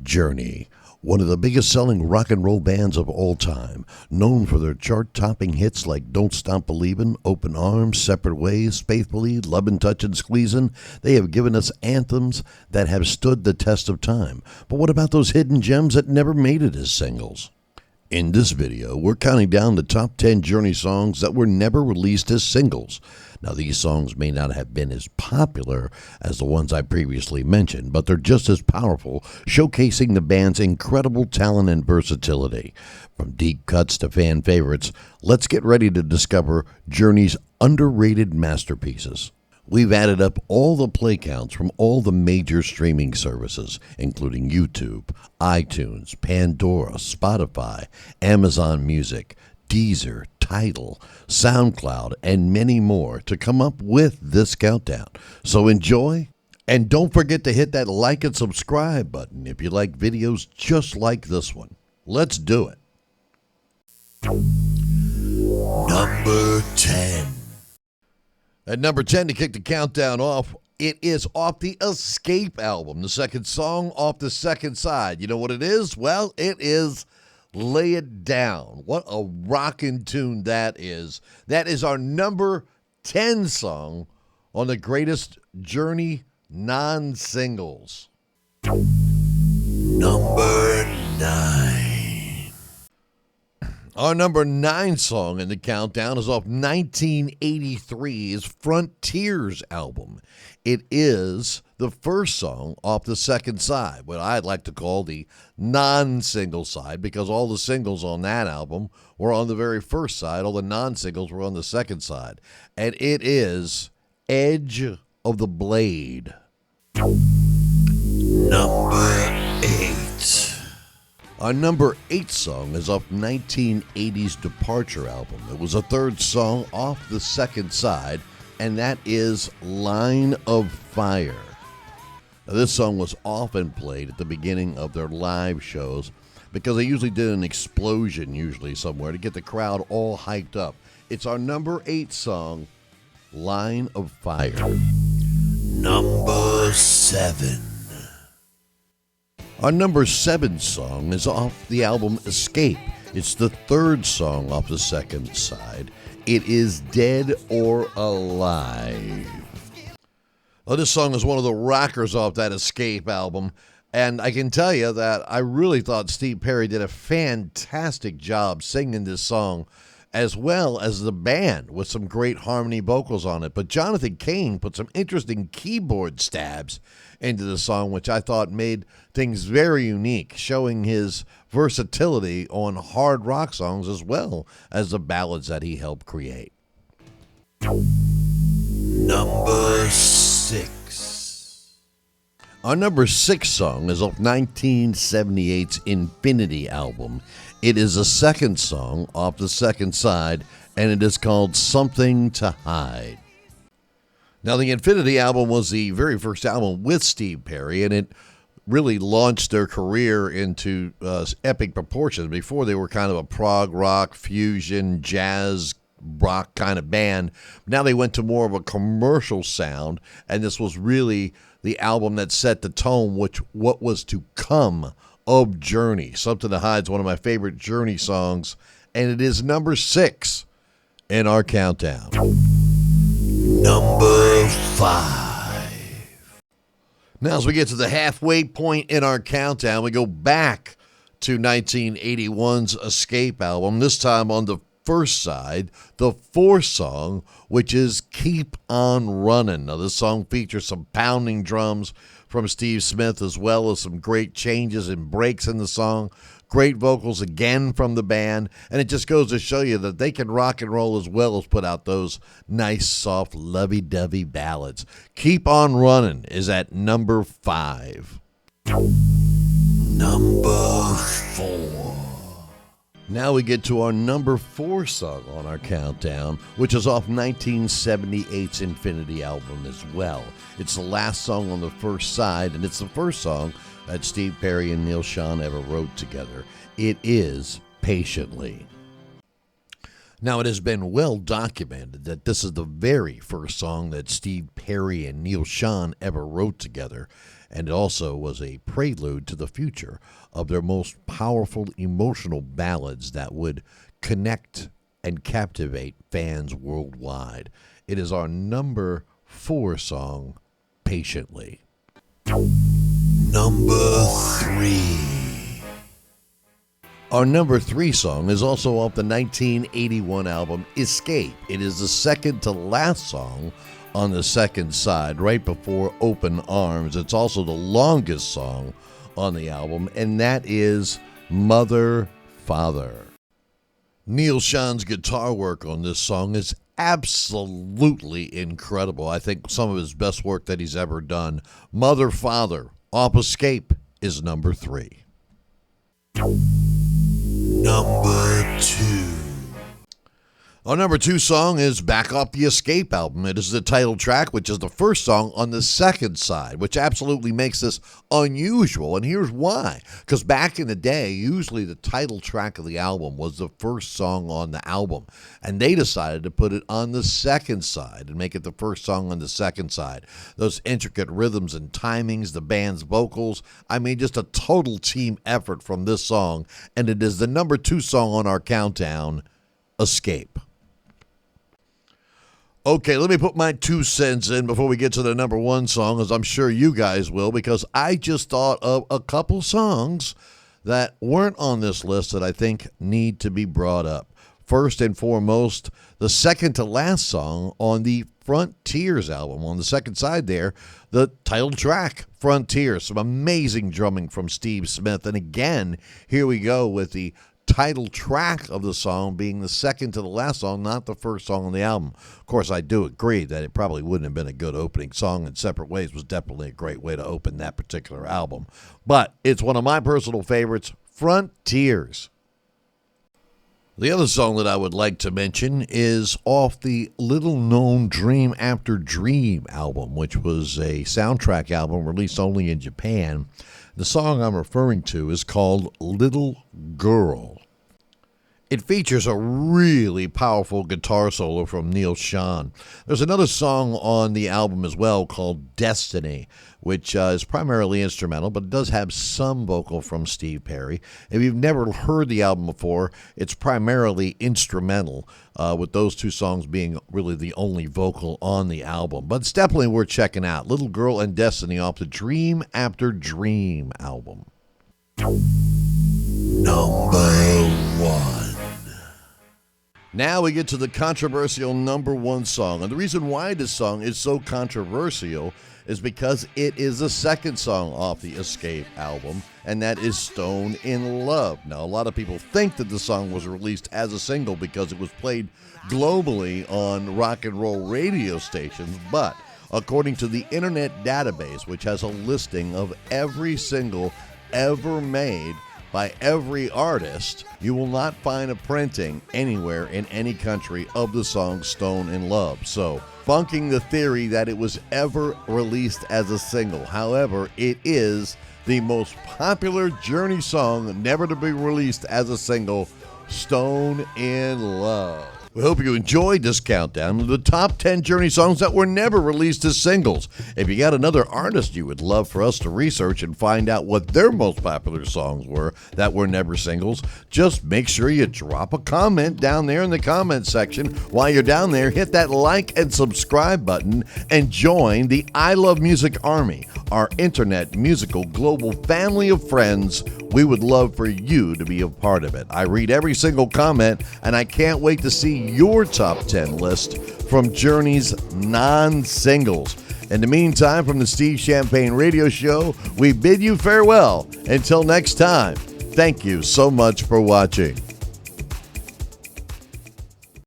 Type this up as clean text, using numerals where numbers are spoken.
Journey, one of the biggest selling rock and roll bands of all time, known for their chart-topping hits like Don't Stop Believin', Open Arms, Separate Ways, Faithfully, Lovin', Touchin', Squeezin'. They have given us anthems that have stood the test of time. But what about those hidden gems that never made it as singles? In this video, we're counting down the top 10 Journey songs that were never released as singles. Now, these songs may not have been as popular as the ones I previously mentioned, but they're just as powerful, showcasing the band's incredible talent and versatility. From deep cuts to fan favorites, let's get ready to discover Journey's underrated masterpieces. We've added up all the play counts from all the major streaming services, including YouTube, iTunes, Pandora, Spotify, Amazon Music, Deezer, Tidal, SoundCloud, and many more to come up with this countdown. So enjoy, and don't forget to hit that like and subscribe button if you like videos just like this one. Let's do it. Number 10. At number 10, to kick the countdown off, it is off the Escape album, the second song off the second side. You know what it is? Well, it is Lay It Down. What a rockin' tune that is. That is our number 10 song on the greatest Journey non-singles. Number 9. Our number 9 song in the countdown is off 1983's Frontiers album. It is the first song off the second side, what I'd like to call the non-single side, because all the singles on that album were on the very first side. All the non-singles were on the second side. And it is Edge of the Blade. Number 8. Our number 8 song is off 1980's Departure album. It was a third song off the second side, and that is Line of Fire. Now, this song was often played at the beginning of their live shows because they usually did an explosion somewhere to get the crowd all hyped up. It's our number 8 song, Line of Fire. Number 7. Our number 7 song is off the album Escape. It's the third song off the second side. It is Dead or Alive. Well, this song is one of the rockers off that Escape album, and I can tell you that I really thought Steve Perry did a fantastic job singing this song, as well as the band with some great harmony vocals on it. But Jonathan Cain put some interesting keyboard stabs into the song, which I thought made things very unique, showing his versatility on hard rock songs as well as the ballads that he helped create. Number 6. Our number 6 song is off 1978's Infinity album. It is the second song off the second side, and it is called Something to Hide. Now, the Infinity album was the very first album with Steve Perry, and it really launched their career into epic proportions. Before, they were kind of a prog rock, fusion, jazz rock kind of band. Now they went to more of a commercial sound, and this was really the album that set the tone, what was to come of Journey. Something to Hide is one of my favorite Journey songs, and it is number 6 in our countdown. Number 5. Now, as we get to the halfway point in our countdown, we go back to 1981's Escape album, this time on the first side, the fourth song, which is Keep On Running. Now, this song features some pounding drums from Steve Smith, as well as some great changes and breaks in the song. Great vocals again from the band, and it just goes to show you that they can rock and roll as well as put out those nice, soft, lovey-dovey ballads. Keep On Running is at number 5. Number 4. Now we get to our number 4 song on our countdown, which is off 1978's Infinity album as well. It's the last song on the first side, and it's the first song that Steve Perry and Neil Schon ever wrote together. It is Patiently. Now, it has been well documented that this is the very first song that Steve Perry and Neil Schon ever wrote together, and it also was a prelude to the future of their most powerful emotional ballads that would connect and captivate fans worldwide. It is our number 4 song, Patiently. Number 3. Our number 3 song is also off the 1981 album Escape. It is the second to last song on the second side, right before Open Arms. It's also the longest song on the album, and that is Mother, Father. Neil Schon's guitar work on this song is absolutely incredible. I think some of his best work that he's ever done. Mother, Father, off Escape is number 3. Number 2. Our number 2 song is back off the Escape album. It is the title track, which is the first song on the second side, which absolutely makes this unusual. And here's why. Because back in the day, usually the title track of the album was the first song on the album. And they decided to put it on the second side and make it the first song on the second side. Those intricate rhythms and timings, the band's vocals, I mean, just a total team effort from this song. And it is the number 2 song on our countdown, Escape. Okay, let me put my 2 cents in before we get to the number 1 song, as I'm sure you guys will, because I just thought of a couple songs that weren't on this list that I think need to be brought up. First and foremost, the second to last song on the Frontiers album. On the second side there, the title track, Frontiers. Some amazing drumming from Steve Smith. And again, here we go with the title track of the song being the second to the last song, not the first song on the album. Of course, I do agree that it probably wouldn't have been a good opening song, and Separate Ways was definitely a great way to open that particular album. But it's one of my personal favorites, Frontiers. The other song that I would like to mention is off the little-known Dream After Dream album, which was a soundtrack album released only in Japan. The song I'm referring to is called Little Girl. It features a really powerful guitar solo from Neil Schon. There's another song on the album as well called Destiny, which is primarily instrumental, but it does have some vocal from Steve Perry. If you've never heard the album before, it's primarily instrumental, with those 2 songs being really the only vocal on the album. But it's definitely worth checking out. Little Girl and Destiny off the Dream After Dream album. Number 1. Now we get to the controversial number 1 song. And the reason why this song is so controversial is because it is the second song off the Escape album, and that is Stone in Love. Now, a lot of people think that the song was released as a single because it was played globally on rock and roll radio stations, but according to the Internet Database, which has a listing of every single ever made by every artist, you will not find a printing anywhere in any country of the song Stone in Love. So, bunking the theory that it was ever released as a single. However, it is the most popular Journey song never to be released as a single, Stone in Love. We hope you enjoyed this countdown of the top 10 Journey songs that were never released as singles. If you got another artist you would love for us to research and find out what their most popular songs were that were never singles, just make sure you drop a comment down there in the comment section. While you're down there, hit that like and subscribe button and join the I Love Music Army, our internet musical global family of friends. We would love for you to be a part of it. I read every single comment, and I can't wait to see your top 10 list from Journey's non-singles. In the meantime, from the Steve Champagne Radio Show, we bid you farewell. Until next time, thank you so much for watching.